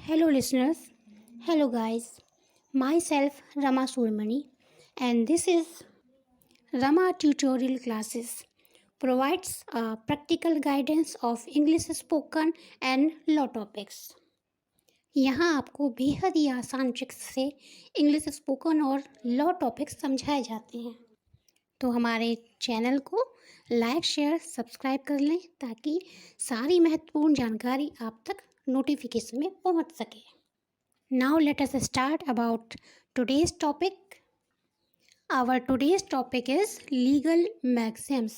Hello, listeners. Hello, guys. Myself, Rama Surmani, and this is Rama Tutorial Classes. Provides a practical guidance of English spoken and law topics. यहाँ आपको बेहद ही आसान tricks से English spoken और law topics समझाए जाते हैं। तो हमारे चैनल को लाइक शेयर सब्सक्राइब कर लें ताकि सारी महत्वपूर्ण जानकारी आप तक नोटिफिकेशन में पहुंच सके। Now let us start about today's topic. Our today's topic is legal maxims.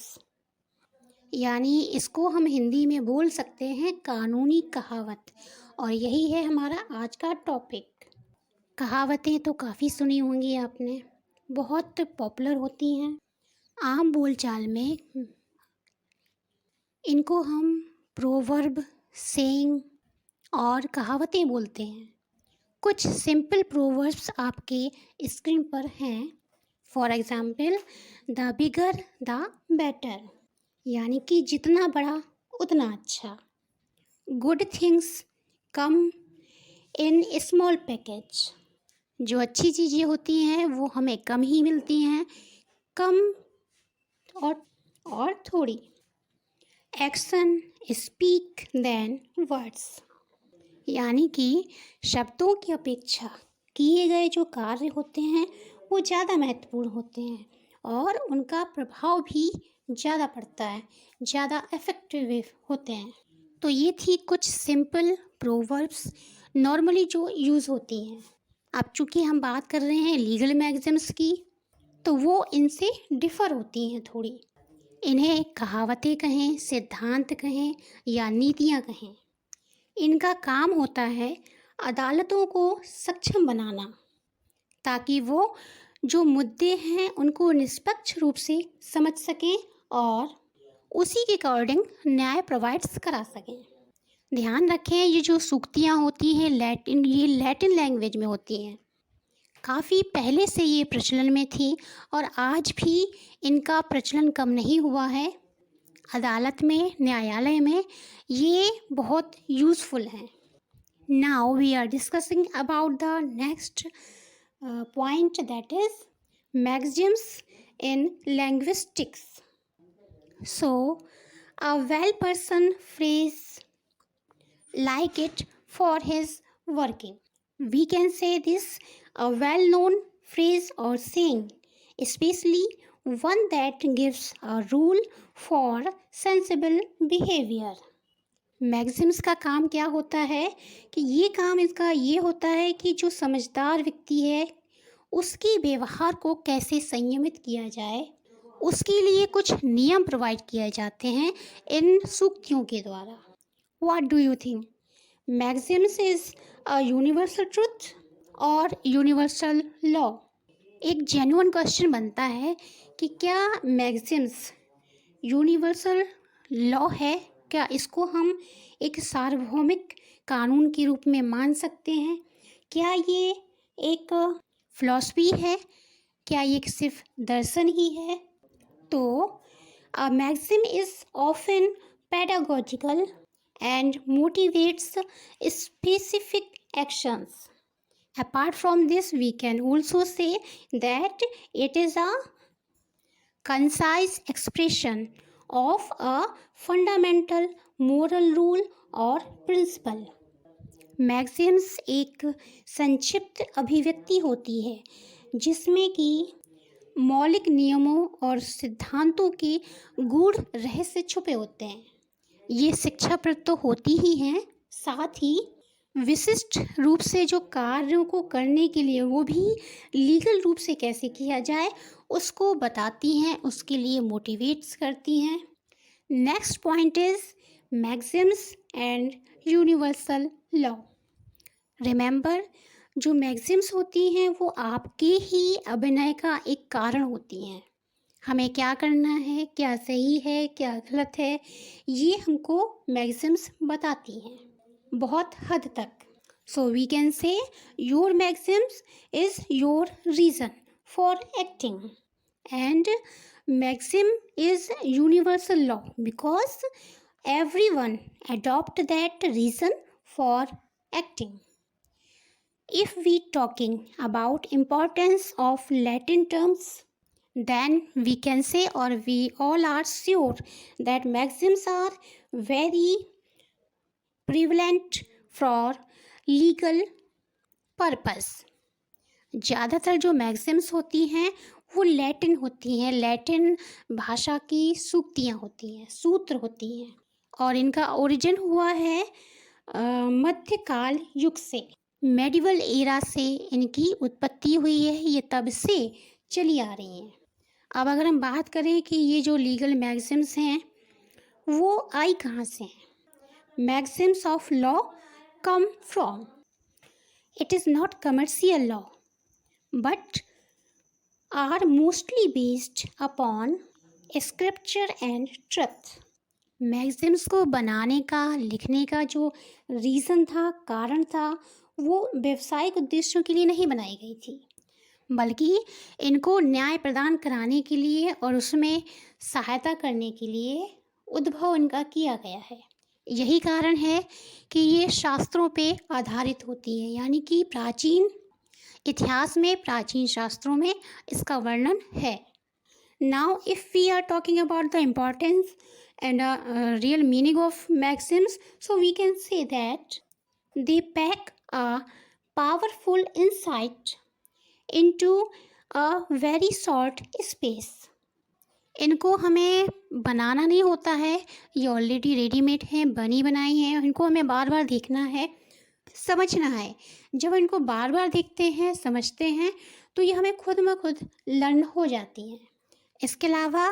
यानी इसको हम हिंदी में बोल सकते हैं कानूनी कहावत, और यही है हमारा आज का टॉपिक। कहावतें तो काफ़ी सुनी होंगी आपने, बहुत पॉपुलर होती हैं आम बोलचाल में। इनको हम प्रोवर्ब, सेइंग और कहावतें बोलते हैं। कुछ सिंपल प्रोवर्ब्स आपके स्क्रीन पर हैं। For example, the bigger the better, यानी कि जितना बड़ा उतना अच्छा। Good things come in small package, जो अच्छी चीज़ें होती हैं वो हमें कम ही मिलती हैं, कम और थोड़ी। एक्शन स्पीक देन वर्ड्स, यानी कि शब्दों की अपेक्षा किए गए जो कार्य होते हैं वो ज़्यादा महत्वपूर्ण होते हैं और उनका प्रभाव भी ज़्यादा पड़ता है, ज़्यादा इफ़ेक्टिव होते हैं। तो ये थी कुछ सिंपल प्रोवर्ब्स नॉर्मली जो यूज़ होती हैं। अब चूँकि हम बात कर रहे हैं लीगल मैक्सिम्स की, तो वो इनसे डिफ़र होती हैं थोड़ी। इन्हें कहावतें कहें, सिद्धांत कहें या नीतियाँ कहें, इनका काम होता है अदालतों को सक्षम बनाना, ताकि वो जो मुद्दे हैं उनको निष्पक्ष रूप से समझ सकें और उसी के अकॉर्डिंग न्याय प्रोवाइड्स करा सकें। ध्यान रखें, ये जो सूक्तियाँ होती हैं ये लैटिन लैंग्वेज में होती हैं। काफ़ी पहले से ये प्रचलन में थी और आज भी इनका प्रचलन कम नहीं हुआ है। अदालत में, न्यायालय में ये बहुत यूज़फुल हैं। Now we are discussing about the next point, that is maxims in linguistics. So, a well person phrase like it for his working. We can say this a well-known phrase or saying, especially one that gives a rule for sensible behavior. Maxim's का काम क्या होता है कि ये काम इसका ये होता है कि जो समझदार व्यक्ति है उसके व्यवहार को कैसे संयमित किया जाए, उसके लिए कुछ नियम प्रोवाइड किए जाते हैं इन सूक्तियों के द्वारा। What do you think? Maxim's is a universal truth और यूनिवर्सल लॉ? एक जेन्युइन क्वेश्चन बनता है कि क्या मैक्सिम्स यूनिवर्सल लॉ है? क्या इसको हम एक सार्वभौमिक कानून के रूप में मान सकते हैं? क्या ये एक फिलॉसफी है? क्या ये सिर्फ दर्शन ही है? तो a maxim is often pedagogical and motivates specific actions. Apart from this, we can also say that it is a concise expression of a fundamental moral rule or principle. Maxim's एक संक्षिप्त अभिव्यक्ति होती है जिसमें कि मौलिक नियमों और सिद्धांतों के गूढ़ रहस्य छुपे होते हैं। ये शिक्षाप्रद तो होती ही हैं, साथ ही विशिष्ट रूप से जो कार्यों को करने के लिए वो भी लीगल रूप से कैसे किया जाए उसको बताती हैं, उसके लिए मोटिवेट्स करती हैं। Next point is Maxim's and universal law. Remember, जो मैक्सिम्स होती हैं वो आपके ही अभिनय का एक कारण होती हैं। हमें क्या करना है, क्या सही है, क्या गलत है, ये हमको मैक्सिम्स बताती हैं बहुत हद तक. So we can say your maxims is your reason for acting, and maxim is universal law because everyone adopt that reason for acting. If we talking about importance of Latin terms, then we can say, or we all are sure, that maxims are very prevalent for legal purpose. ज़्यादातर जो Maxim's होती हैं वो Latin होती हैं, Latin भाषा की सूक्तियाँ होती हैं, सूत्र होती हैं, और इनका ओरिजिन हुआ है मध्यकाल युग से, मेडिवल एरा से इनकी उत्पत्ति हुई है, ये तब से चली आ रही हैं। अब अगर हम बात करें कि ये जो लीगल मैक्सिम्स हैं वो आई कहाँ से हैं? Maxim's of law come from, it is not commercial law but are mostly based upon scripture and truth. Maxim's को बनाने का, लिखने का जो रीज़न था, कारण था, वो व्यवसायिक उद्देश्यों के लिए नहीं बनाई गई थी, बल्कि इनको न्याय प्रदान कराने के लिए और उसमें सहायता करने के लिए उद्भव इनका किया गया है। यही कारण है कि ये शास्त्रों पे आधारित होती है, यानी कि प्राचीन इतिहास में, प्राचीन शास्त्रों में इसका वर्णन है। Now if we are talking about the importance and real meaning of maxims, so we can say that they pack a powerful insight into a very short space. इनको हमें बनाना नहीं होता है, ये ऑलरेडी रेडीमेड हैं, बनी बनाई हैं, इनको हमें बार बार देखना है, समझना है। जब इनको बार बार देखते हैं, समझते हैं, तो ये हमें खुद ब खुद लर्न हो जाती हैं। इसके अलावा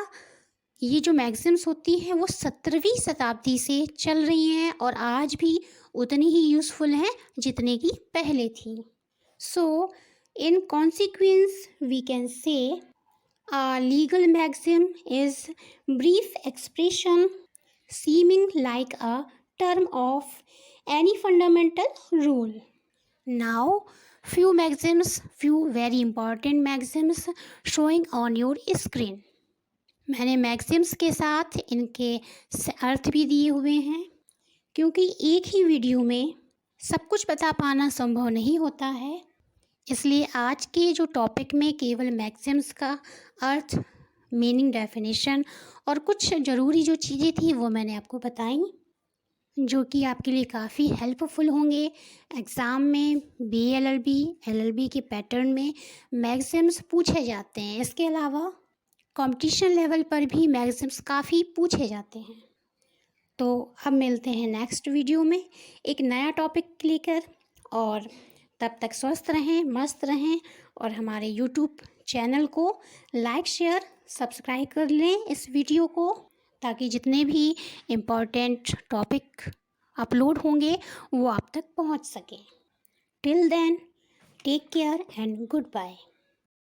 ये जो मैक्सिम्स होती हैं वो 17वीं शताब्दी से चल रही हैं और आज भी उतनी ही यूज़फुल हैं जितने की पहले थी। So in consequence we can say a legal maxim is brief expression seeming like a term of any fundamental rule. Now, few maxims, few very important maxims showing on your screen. मैंने Maxim's के साथ इनके अर्थ भी दिए हुए हैं, क्योंकि एक ही वीडियो में सब कुछ बता पाना संभव नहीं होता है, इसलिए आज के जो टॉपिक में केवल मैक्सिम्स का अर्थ, मीनिंग, डेफिनेशन और कुछ ज़रूरी जो चीज़ें थी वो मैंने आपको बताई, जो कि आपके लिए काफ़ी हेल्पफुल होंगे एग्ज़ाम में। BLLB, LLB के पैटर्न में मैक्सिम्स पूछे जाते हैं। इसके अलावा कंपटीशन लेवल पर भी मैक्सिम्स काफ़ी पूछे जाते हैं। तो अब मिलते हैं नेक्स्ट वीडियो में एक नया टॉपिक लेकर, और तब तक स्वस्थ रहें, मस्त रहें, और हमारे YouTube चैनल को लाइक, शेयर, सब्सक्राइब कर लें इस वीडियो को, ताकि जितने भी इम्पोर्टेंट टॉपिक अपलोड होंगे वो आप तक पहुंच सकें। Till then, take care and good bye.